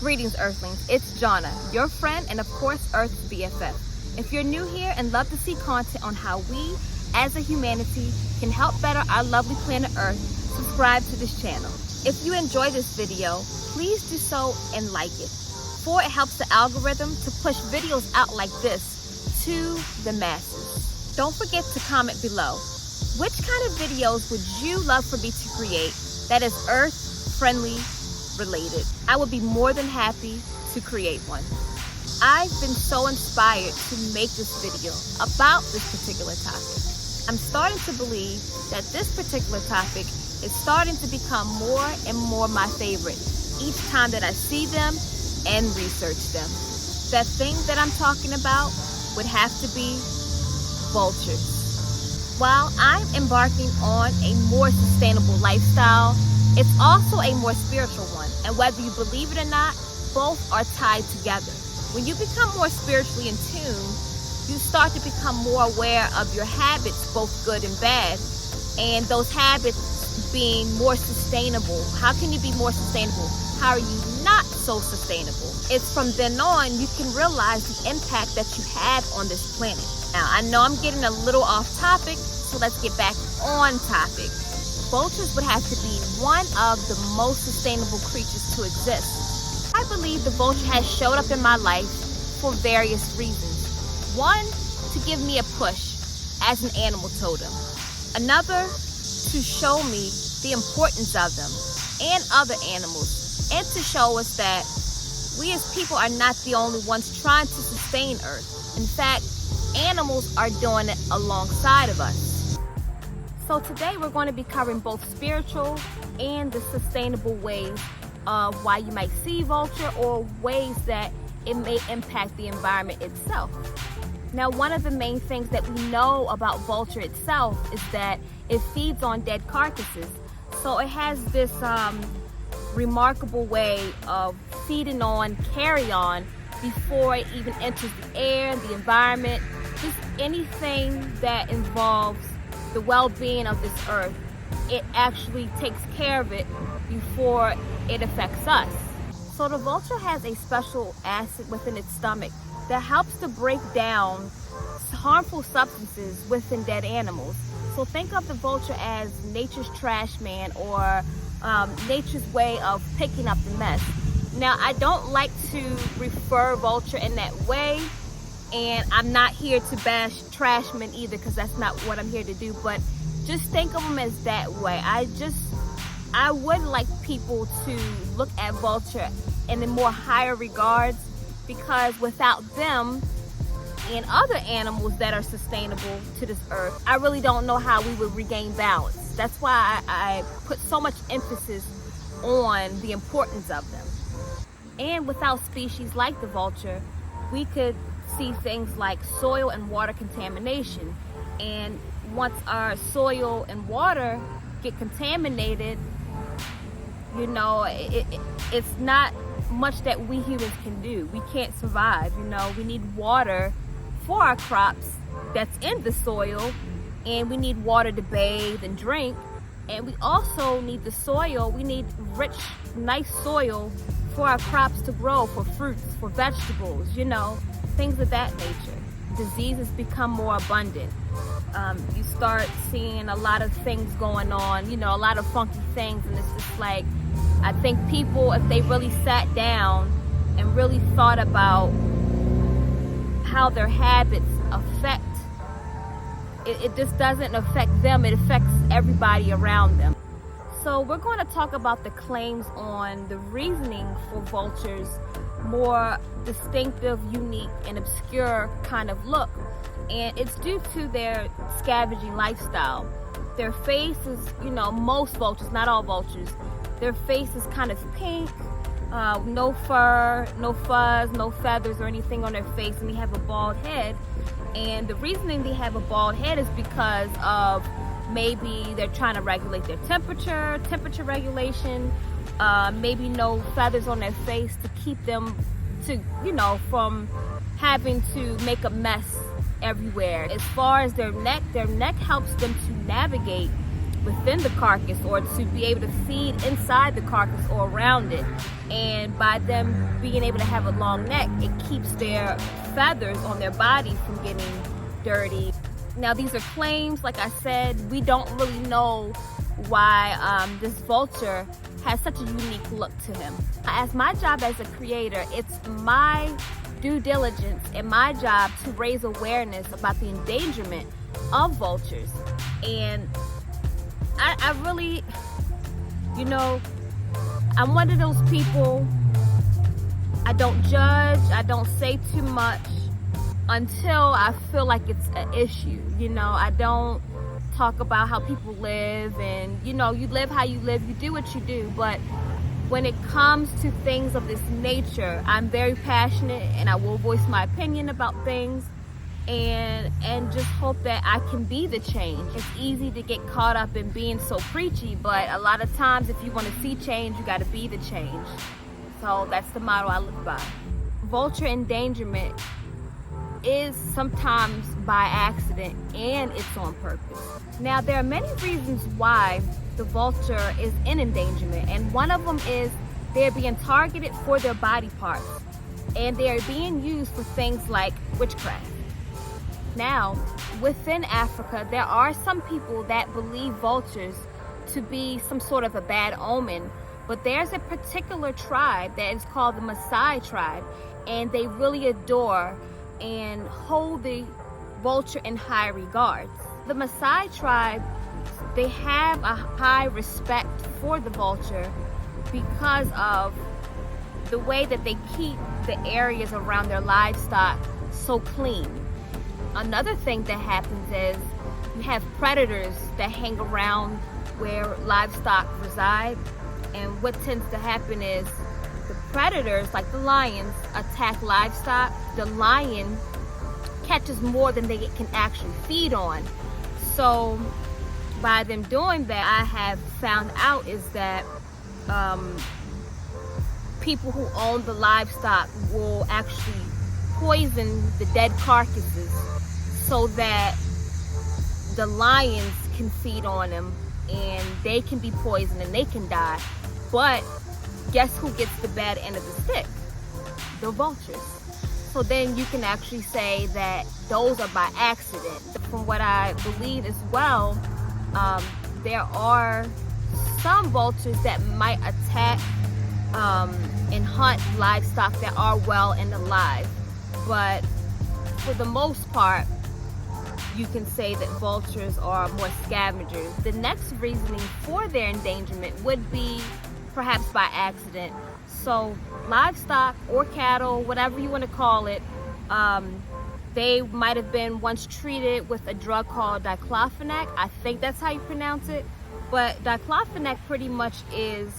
Greetings, Earthlings. It's Jonna, your friend and of course Earth's BFF. If you're new here and love to see content on how we, as a humanity, can help better our lovely planet Earth, subscribe to this channel. If you enjoy this video, please do so and like it, for it helps the algorithm to push videos out like this to the masses. Don't forget to comment below. Which kind of videos would you love for me to create that is Earth-friendly related? I would be more than happy to create one. I've been so inspired to make this video about this particular topic. I'm starting to believe that this particular topic is starting to become more and more my favorite each time that I see them and research them. That thing that I'm talking about would have to be vultures. While I'm embarking on a more sustainable lifestyle, it's also a more spiritual one. And whether you believe it or not, both are tied together. When you become more spiritually in tune, you start to become more aware of your habits, both good and bad, and those habits being more sustainable. How can you be more sustainable? How are you not so sustainable? It's from then on you can realize the impact that you have on this planet. Now, I know I'm getting a little off topic, so let's get back on topic. Vultures would have to be one of the most sustainable creatures to exist. I believe the vulture has showed up in my life for various reasons. One, to give me a push as an animal totem. Another, to show me the importance of them and other animals, and to show us that we as people are not the only ones trying to sustain Earth. In fact, animals are doing it alongside of us. So today we're going to be covering both spiritual and the sustainable ways of why you might see vulture or ways that it may impact the environment itself. Now, one of the main things that we know about vulture itself is that it feeds on dead carcasses. So it has this remarkable way of feeding on carrion before it even enters the air, the environment, just anything that involves the well-being of this earth. It actually takes care of it before it affects us. So the vulture has a special acid within its stomach that helps to break down harmful substances within dead animals. So think of the vulture as nature's trash man, or nature's way of picking up the mess. Now, I don't like to refer vulture in that way, and I'm not here to bash trash men either, because that's not what I'm here to do, but just think of them as that way. I would like people to look at vulture in a more higher regards, because without them and other animals that are sustainable to this earth, I really don't know how we would regain balance. That's why I put so much emphasis on the importance of them. And without species like the vulture, we could see things like soil and water contamination. And once our soil and water get contaminated, you know, it's not much that we humans can do. We can't survive, you know. We need water for our crops that's in the soil, and we need water to bathe and drink, and we also need the soil. We need rich, nice soil for our crops to grow, for fruits, for vegetables, you know, things of that nature. Diseases become more abundant. You start seeing a lot of things going on, you know, a lot of funky things, and it's just like, I think people, if they really sat down and really thought about how their habits affect, it just doesn't affect them, it affects everybody around them. So we're going to talk about the claims on the reasoning for vultures' more distinctive, unique, and obscure kind of look. And it's due to their scavenging lifestyle. Their face is, you know, most vultures, not all vultures, their face is kind of pink, no fur, no fuzz, no feathers or anything on their face, and they have a bald head. And the reasoning they have a bald head is because of maybe they're trying to regulate their temperature regulation, maybe no feathers on their face to keep them to, you know, from having to make a mess everywhere. As far as their neck helps them to navigate within the carcass, or to be able to feed inside the carcass or around it. And by them being able to have a long neck, it keeps their feathers on their body from getting dirty. Now, these are claims. Like I said, we don't really know why this vulture has such a unique look to him. As my job as a creator, it's my due diligence and my job to raise awareness about the endangerment of vultures. And I really, you know, I'm one of those people, I don't judge, I don't say too much until I feel like it's an issue. You know, I don't talk about how people live, and you know, you live how you live, you do what you do. But when it comes to things of this nature, I'm very passionate, and I will voice my opinion about things, and just hope that I can be the change. It's easy to get caught up in being so preachy, but a lot of times if you want to see change, you got to be the change. So that's the motto I live by. Vulture endangerment is sometimes by accident, and it's on purpose. Now, there are many reasons why the vulture is in endangerment, and one of them is they're being targeted for their body parts, and they're being used for things like witchcraft. Now, within Africa, there are some people that believe vultures to be some sort of a bad omen, but there's a particular tribe that is called the Maasai tribe, and they really adore and hold the vulture in high regard. The Maasai tribe, they have a high respect for the vulture because of the way that they keep the areas around their livestock so clean. Another thing that happens is you have predators that hang around where livestock reside, and what tends to happen is the predators, like the lions, attack livestock. The lion catches more than they can actually feed on. So by them doing that, I have found out is that people who own the livestock will actually poison the dead carcasses so that the lions can feed on them, and they can be poisoned and they can die. But guess who gets the bad end of the stick? The vultures. So then you can actually say that those are by accident. From what I believe as well, there are some vultures that might attack and hunt livestock that are well and alive. But for the most part, you can say that vultures are more scavengers. The next reasoning for their endangerment would be perhaps by accident. So livestock or cattle, whatever you want to call it, they might have been once treated with a drug called diclofenac. I think that's how you pronounce it. But diclofenac pretty much is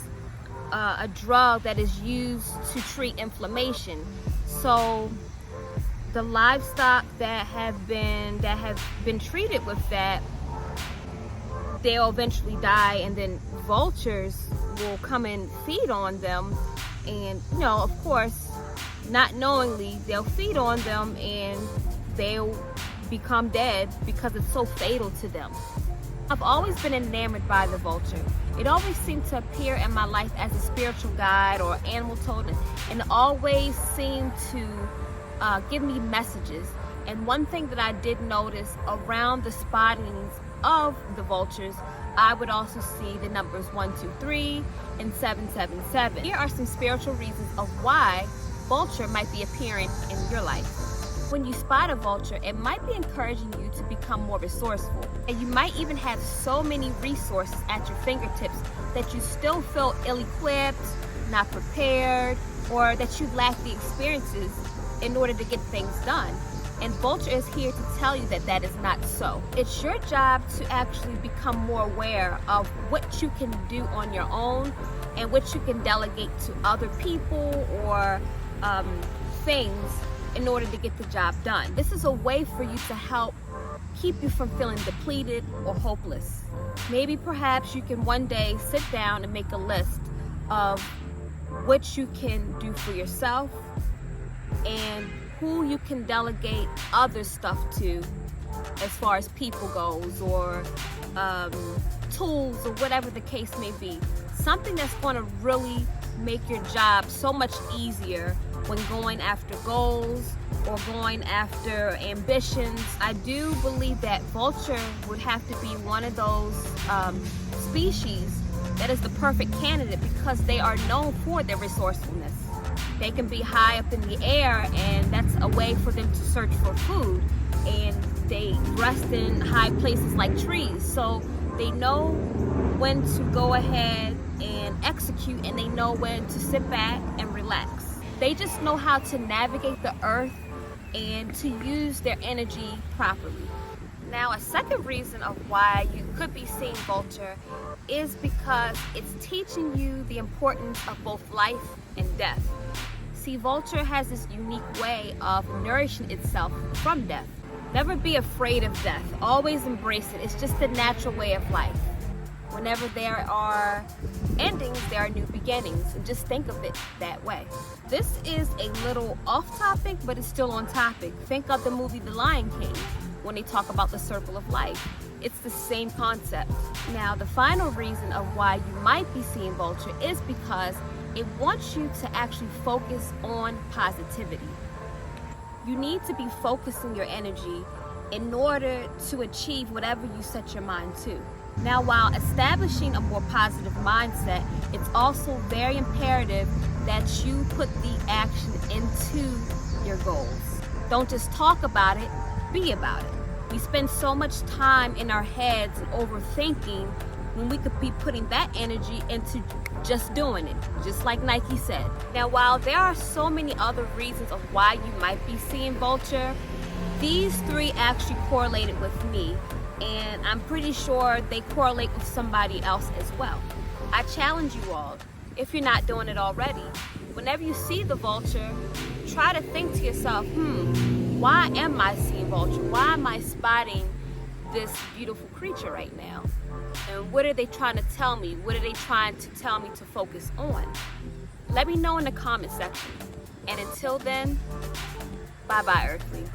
a drug that is used to treat inflammation. So the livestock that have been treated with that, they'll eventually die, and then vultures will come and feed on them, and you know, of course, not knowingly, they'll feed on them and they'll become dead because it's so fatal to them. I've always been enamored by the vulture. It always seemed to appear in my life as a spiritual guide or animal totem, and always seemed to give me messages. And one thing that I did notice around the spottings of the vultures, I would also see the numbers 123 and 777. Here are some spiritual reasons of why vulture might be appearing in your life. When you spot a vulture, it might be encouraging you to become more resourceful. And you might even have so many resources at your fingertips that you still feel ill-equipped, not prepared, or that you lack the experiences in order to get things done. And Vulture is here to tell you that that is not so. It's your job to actually become more aware of what you can do on your own and what you can delegate to other people or things in order to get the job done. This is a way for you to help keep you from feeling depleted or hopeless. Maybe perhaps you can one day sit down and make a list of what you can do for yourself and who you can delegate other stuff to as far as people goes, or tools or whatever the case may be. Something that's going to really make your job so much easier when going after goals or going after ambitions. I do believe that Vulture would have to be one of those species that is the perfect candidate because they are known for their resourcefulness. They can be high up in the air, and that's a way for them to search for food, and they rest in high places like trees, so they know when to go ahead and execute, and they know when to sit back and relax. They just know how to navigate the earth and to use their energy properly. Now, a second reason of why you could be seeing Vulture is because it's teaching you the importance of both life and death. See, Vulture has this unique way of nourishing itself from death. Never be afraid of death. Always embrace it. It's just the natural way of life. Whenever there are endings, there are new beginnings, and just think of it that way. This is a little off topic, but it's still on topic. Think of the movie The Lion King when they talk about the circle of life. It's the same concept. Now, the final reason of why you might be seeing Vulture is because it wants you to actually focus on positivity. You need to be focusing your energy in order to achieve whatever you set your mind to. Now, while establishing a more positive mindset, it's also very imperative that you put the action into your goals. Don't just talk about it, be about it. We spend so much time in our heads and overthinking when we could be putting that energy into just doing it, just like Nike said. Now, while there are so many other reasons of why you might be seeing Vulture, these three actually correlated with me, and I'm pretty sure they correlate with somebody else as well. I challenge you all, if you're not doing it already, whenever you see the Vulture, try to think to yourself, why am I seeing Vulture? Why am I spotting this beautiful creature right now? And what are they trying to tell me? What are they trying to tell me to focus on? Let me know in the comment section. And until then, bye-bye, Earthlings.